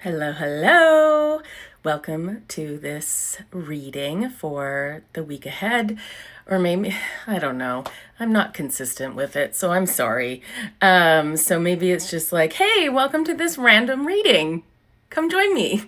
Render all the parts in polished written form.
Hello, hello. Welcome to this reading for the week ahead. Or maybe, I don't know. I'm not consistent with it, so I'm sorry. So maybe it's just like, hey, welcome to this random reading. Come join me.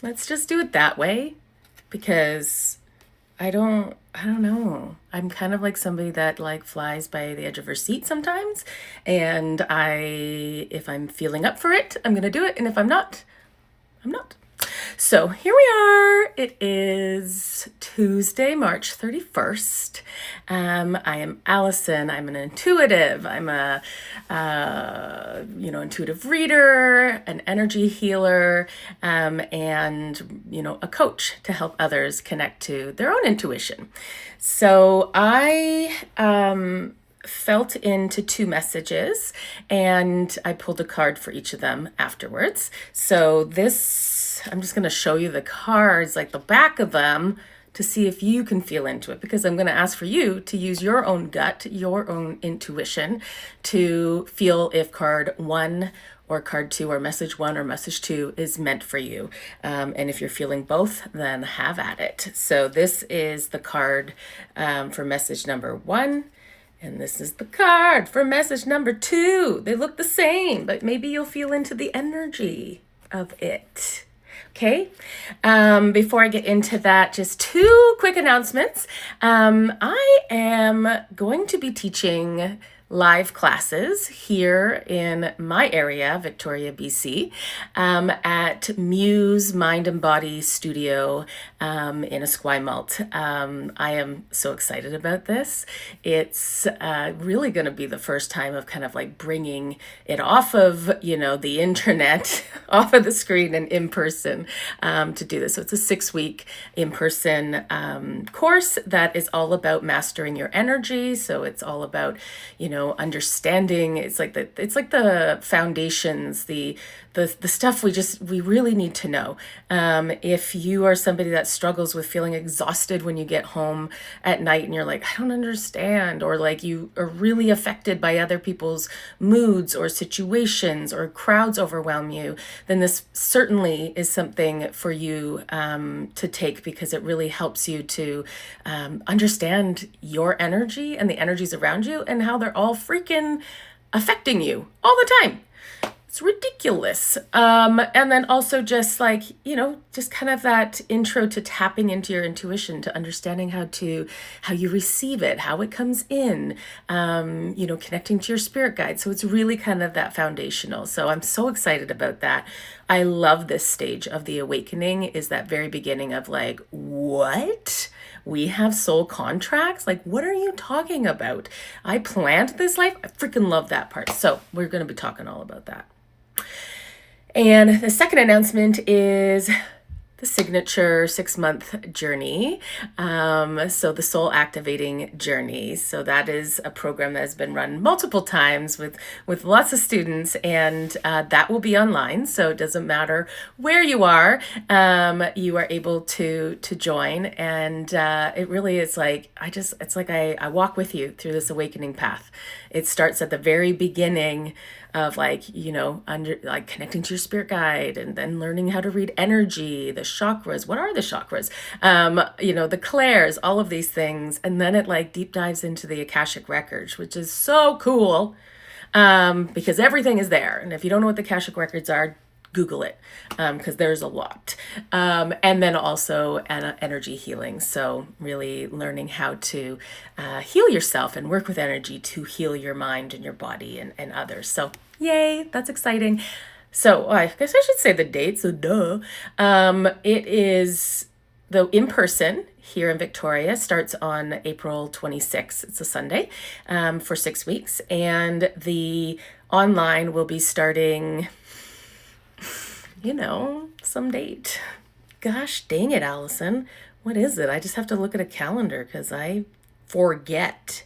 Let's just do it that way because I don't know. I'm kind of like somebody that like flies by the edge of her seat sometimes. And if I'm feeling up for it, I'm going to do it. And if I'm not, I'm not. So here we are. It is Tuesday, March 31st. I am Allison. I'm an intuitive. I'm a, intuitive reader, an energy healer, and a coach to help others connect to their own intuition. So I felt into two messages and I pulled a card for each of them afterwards. So I'm just going to show you the cards, like the back of them, to see if you can feel into it, because I'm going to ask for you to use your own gut, your own intuition to feel if card one or card two or message one or message two is meant for you. And if you're feeling both, then have at it. So this is the card for message number one. And this is the card for message number two. They look the same, but maybe you'll feel into the energy of it. Okay. Before I get into that, just two quick announcements. I am going to be teaching live classes here in my area, Victoria, BC, at Muse Mind and Body Studio in Esquimalt. I am so excited about this. It's really going to be the first time of kind of like bringing it off of, the internet, off of the screen and in person to do this. So it's a 6-week in-person course that is all about mastering your energy. So it's all about, understanding. It's like the foundations, the stuff we really need to know. If you are somebody that struggles with feeling exhausted when you get home at night and you're like, I don't understand, or like you are really affected by other people's moods or situations or crowds overwhelm you, then this certainly is something for you to take, because it really helps you to understand your energy and the energies around you and how they're all freaking affecting you all the time. It's ridiculous. And then also just like, just kind of that intro to tapping into your intuition, to understanding how you receive it, how it comes in, connecting to your spirit guide. So it's really kind of that foundational. So I'm so excited about that. I love this stage of the awakening, is that very beginning of like, what? We have soul contracts? Like, what are you talking about? I planned this life? I freaking love that part. So we're going to be talking all about that. And the second announcement is the signature 6-month journey. So the soul activating journey. So that is a program that has been run multiple times with lots of students, and that will be online. So it doesn't matter where you are able to join. And it really is like, I walk with you through this awakening path. It starts at the very beginning of connecting to your spirit guide, and then learning how to read energy, the chakras. What are the chakras? The clairs, all of these things. And then it like deep dives into the Akashic records, which is so cool because everything is there. And if you don't know what the Akashic records are, Google it, because there's a lot. And then also energy healing. So really learning how to heal yourself and work with energy to heal your mind and your body and others. So yay, that's exciting. So I guess I should say the date. So duh. It is the in-person here in Victoria starts on April 26th. It's a Sunday for 6 weeks. And the online will be starting some date. Gosh dang it, Allison. What is it? I just have to look at a calendar because I forget.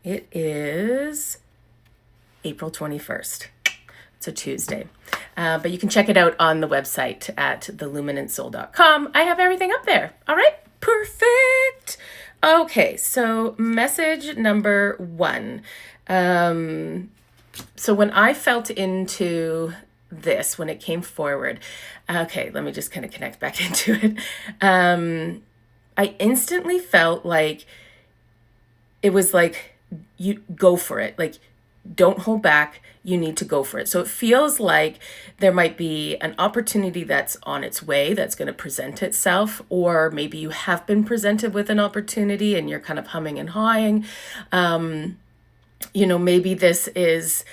It is April 21st. It's a Tuesday. But you can check it out on the website at theluminantsoul.com. I have everything up there. All right, perfect. Okay, so message number one. So when I felt into this when it came forward. Okay, let me just kind of connect back into it. I instantly felt like it was like, you go for it. Like, don't hold back. You need to go for it. So it feels like there might be an opportunity that's on its way that's going to present itself, or maybe you have been presented with an opportunity and you're kind of humming and hawing. Maybe this is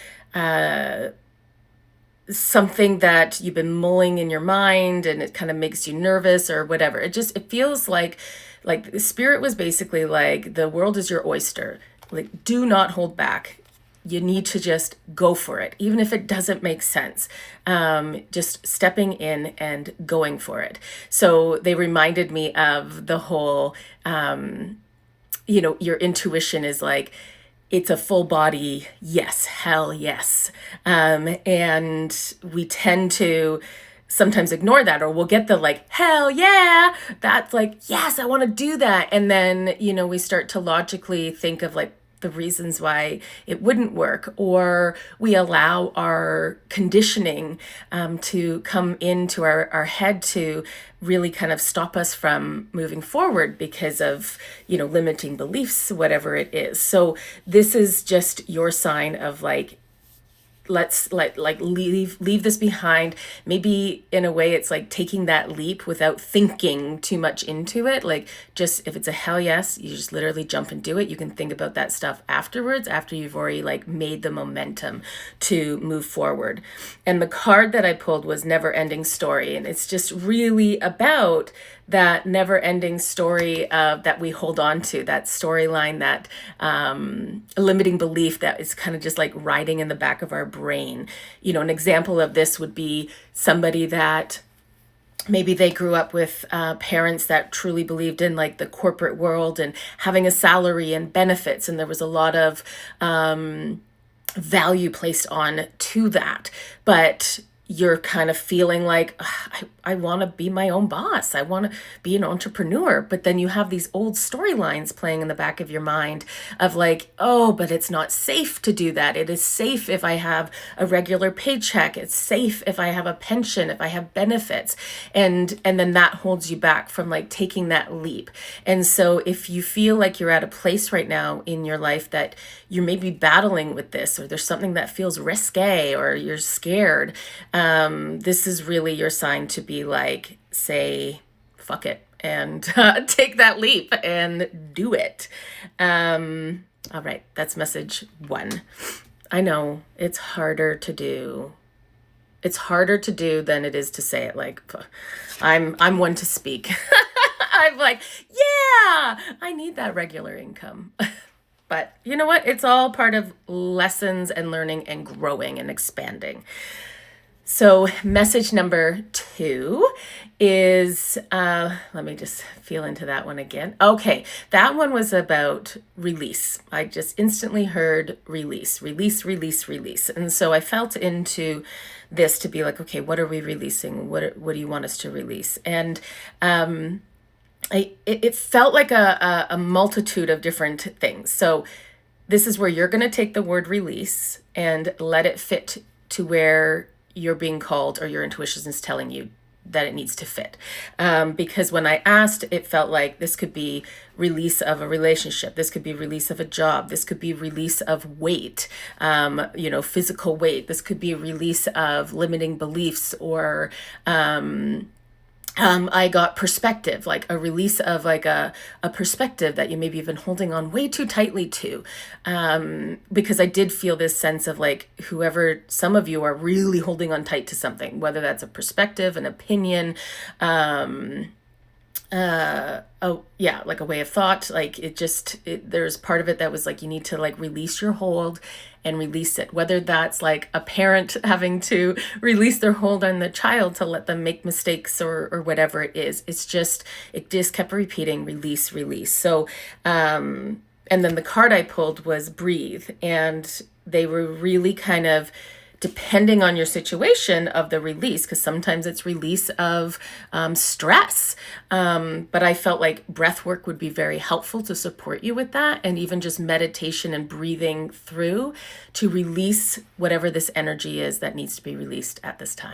something that you've been mulling in your mind and it kind of makes you nervous or whatever. It feels like the spirit was basically like, the world is your oyster. Like, do not hold back. You need to just go for it, even if it doesn't make sense. Just stepping in and going for it. So they reminded me of the whole, your intuition is like, it's a full body yes, hell yes. And we tend to sometimes ignore that, or we'll get the like, hell yeah, that's like, yes, I want to do that. And then, we start to logically think of like the reasons why it wouldn't work, or we allow our conditioning to come into our head to really kind of stop us from moving forward because of, limiting beliefs, whatever it is. So this is just your sign of like, let's leave this behind. Maybe in a way it's like taking that leap without thinking too much into it. Like, just if it's a hell yes, you just literally jump and do it. You can think about that stuff afterwards, after you've already like made the momentum to move forward. And the card that I pulled was Never Ending Story, and it's just really about that never ending story that we hold on to, that storyline, that limiting belief that is kind of just like riding in the back of our brain. An example of this would be somebody that maybe they grew up with parents that truly believed in like the corporate world and having a salary and benefits, and there was a lot of value placed on to that. But you're kind of feeling like, I want to be my own boss. I want to be an entrepreneur. But then you have these old storylines playing in the back of your mind of like, oh, but it's not safe to do that. It is safe if I have a regular paycheck. It's safe if I have a pension, if I have benefits. And then that holds you back from like taking that leap. And so if you feel like you're at a place right now in your life that you're maybe battling with this, or there's something that feels risque, or you're scared, this is really your sign to be like, say, fuck it, and take that leap and do it. All right, that's message 1. I know it's harder to do. It's harder to do than it is to say it. Like, I'm one to speak. I'm like, yeah, I need that regular income. But you know what? It's all part of lessons and learning and growing and expanding. So message number 2 is, let me just feel into that one again. Okay, that one was about release. I just instantly heard release. And so I felt into this to be like, okay, what are we releasing? What do you want us to release? And it felt like a multitude of different things. So this is where you're going to take the word release and let it fit to where you're being called, or your intuition is telling you that it needs to fit. Because when I asked, it felt like this could be release of a relationship. This could be release of a job. This could be release of weight, physical weight. This could be release of limiting beliefs, or I got perspective, like a release of like a perspective that you maybe have been holding on way too tightly to. Because I did feel this sense of like, some of you are really holding on tight to something, whether that's a perspective, an opinion, like a way of thought. Like there's part of it that was like, you need to like release your hold and release it, whether that's like a parent having to release their hold on the child to let them make mistakes, or whatever it is. It just kept repeating, release. So and then the card I pulled was breathe, and they were really kind of depending on your situation of the release, because sometimes it's release of stress. But I felt like breath work would be very helpful to support you with that, and even just meditation and breathing through to release whatever this energy is that needs to be released at this time.